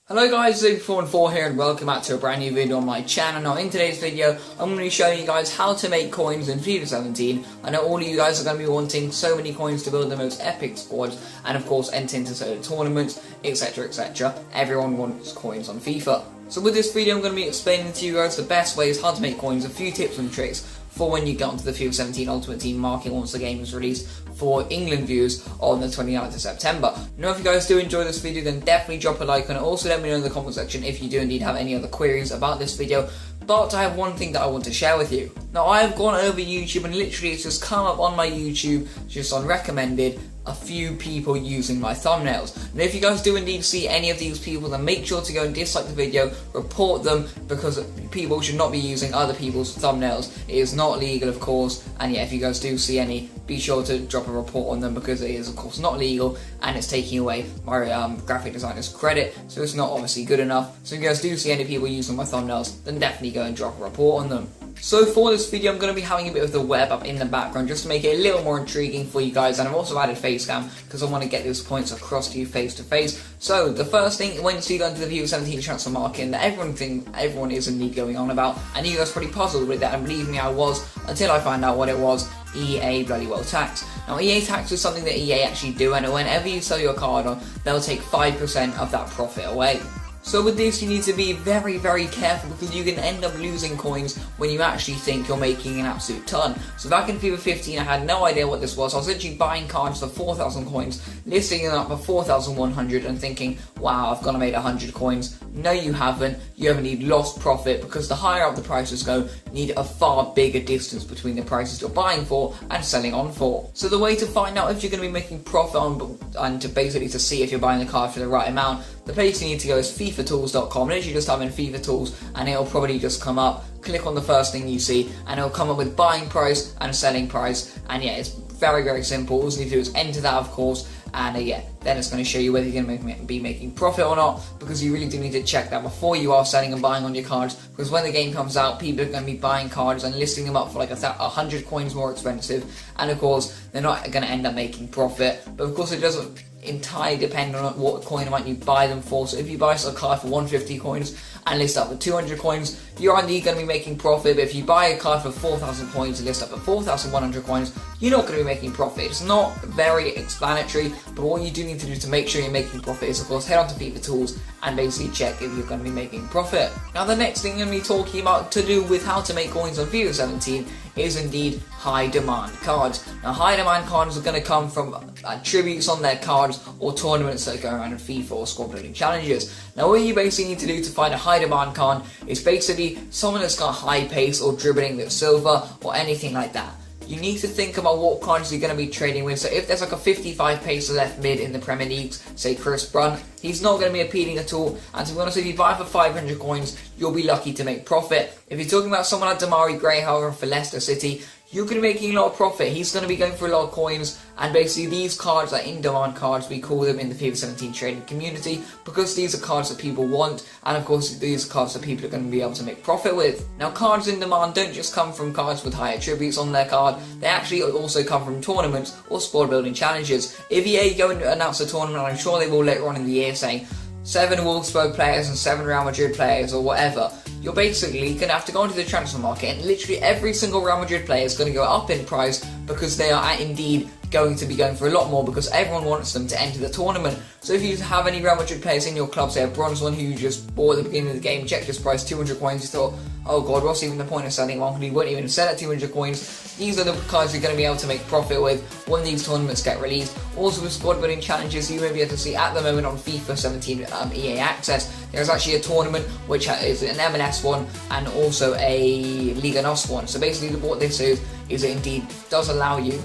Hello guys, Luke414 here and welcome back to a brand new video on my channel. Now in today's video, I'm going to be showing you guys how to make coins in FIFA 17. I know all of you guys are going to be wanting so many coins to build the most epic squads and of course enter into certain tournaments, etc, etc. Everyone wants coins on FIFA. So with this video I'm going to be explaining to you guys the best ways how to make coins, a few tips and tricks for when you get onto the FIFA 17 Ultimate Team market once the game is released for England viewers on the 29th of September. Now if you guys do enjoy this video, then definitely drop a like and also let me know in the comment section if you do indeed have any other queries about this video. But I have one thing that I want to share with you. Now I have gone over YouTube and literally it's just come up on my YouTube, just on recommended, a few people using my thumbnails. And if you guys do indeed see any of these people, then make sure to go and dislike the video, report them, because people should not be using other people's thumbnails. It is not legal, of course, and yeah, if you guys do see any, be sure to drop a report on them because it is of course not legal and it's taking away my graphic designer's credit, so it's not obviously good enough. So if you guys do see any people using my thumbnails, then definitely go and drop a report on them. So for this video I'm going to be having a bit of the web up in the background just to make it a little more intriguing for you guys, and I've also added face cam because I want to get those points across to you face to face. So the first thing, once you go into the FIFA 17 transfer market, and that everyone is indeed going on about, and you guys pretty puzzled with that, and believe me I was, until I found out what it was: EA bloody well tax. Now EA tax is something that EA actually do, and whenever you sell your card on, they'll take 5% of that profit away. So with this you need to be very careful because you can end up losing coins when you actually think you're making an absolute ton. So back in FIFA 15 I had no idea what this was. I was literally buying cards for 4,000 coins, listing them up for 4,100 and thinking, wow, I've gonna make 100 coins. No you haven't. You have indeed lost profit because the higher up the prices go, you need a far bigger distance between the prices you're buying for and selling on for. So the way to find out if you're going to be making profit on, and to basically to see if you're buying the card for the right amount, the place you need to go is FIFAtools.com. Literally just type in FIFA Tools and it'll probably just come up. Click on the first thing you see and it'll come up with buying price and selling price, and yeah, it's very simple. All you need to do is enter that, of course, and yeah, then it's going to show you whether you're going to be making profit or not, because you really do need to check that before you are selling and buying on your cards, because when the game comes out, people are going to be buying cards and listing them up for like 100 coins more expensive, and of course they're not going to end up making profit. But of course it doesn't entirely depend on what coin amount you buy them for. So if you buy a card for 150 coins and list up for 200 coins, you're indeed going to be making profit. But if you buy a card for 4,000 coins and list up for 4,100 coins, you're not going to be making profit. It's not very explanatory, but what you do need to do to make sure you're making profit is of course head on to FIFA Tools and basically check if you're going to be making profit. Now the next thing I'm going to be talking about to do with how to make coins on FIFA 17 is indeed high demand cards. Now high demand cards are going to come from attributes on their cards or tournaments that go around in FIFA or squad building challenges. Now what you basically need to do to find a high demand card is basically someone that's got high pace or dribbling that's silver or anything like that. You need to think about what cards you're going to be trading with. So if there's like a 55 pace left mid in the Premier League, say Chris Brunt, he's not going to be appealing at all. And to be honest, if you buy for 500 coins, you'll be lucky to make profit. If you're talking about someone like Damari Gray, however, for Leicester City, you're going to be making a lot of profit. He's going to be going for a lot of coins, and basically these cards are in-demand cards. We call them in the FIFA 17 trading community because these are cards that people want, and of course these are cards that people are going to be able to make profit with. Now cards in demand don't just come from cards with high attributes on their card, they actually also come from tournaments or squad building challenges. If EA go and announce a tournament, I'm sure they will later on in the year, saying 7 Wolfsburg players and 7 Real Madrid players or whatever, you're basically going to have to go into the transfer market and literally every single Real Madrid player is going to go up in price because they are indeed going to be going for a lot more because everyone wants them to enter the tournament. So if you have any Real Madrid players in your club, say a bronze one who you just bought at the beginning of the game, checked his price, 200 coins, you thought, oh god, what's even the point of selling one? He won't even sell at 200 coins. These are the cards you're going to be able to make profit with when these tournaments get released. Also with squad building challenges, you may be able to see at the moment on FIFA 17 EA Access, there's actually a tournament which is an MLS one and also a Liga NOS one. So basically what this is it indeed does allow you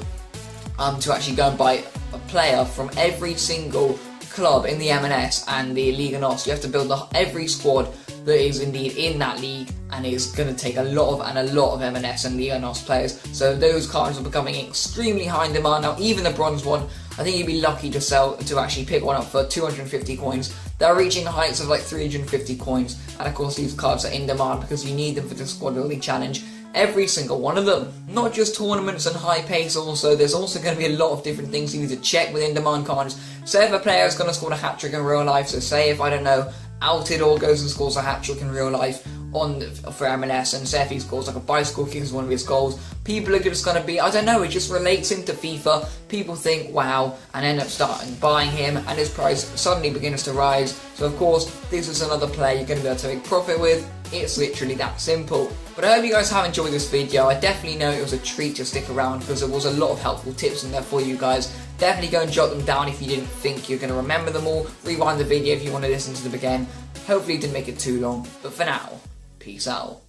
to actually go and buy a player from every single club in the MLS and the Liga NOS. You have to build every squad that is indeed in that league, and it's going to take a lot of MLS and Liga NOS players. So those cards are becoming extremely high in demand. Now even the bronze one, I think you'd be lucky to actually pick one up for 250 coins. They're reaching heights of like 350 coins, and of course these cards are in demand because you need them for the squad building challenge. Every single one of them, not just tournaments and high pace. Also, there's also going to be a lot of different things you need to check with in-demand cards. Say if a player is going to score a hat-trick in real life, so say if, I don't know, outed or goes and scores a hat-trick in real life for MLS, and say if he scores like a bicycle kick as one of his goals, people are just going to be, I don't know, it just relates him to FIFA. People think, wow, and end up starting buying him, and his price suddenly begins to rise. So of course, this is another player you're going to be able to make profit with. It's literally that simple. But I hope you guys have enjoyed this video. I definitely know it was a treat to stick around because there was a lot of helpful tips in there for you guys. Definitely go and jot them down if you didn't think you're going to remember them all. Rewind the video if you want to listen to them again. Hopefully it didn't make it too long. But for now, peace out.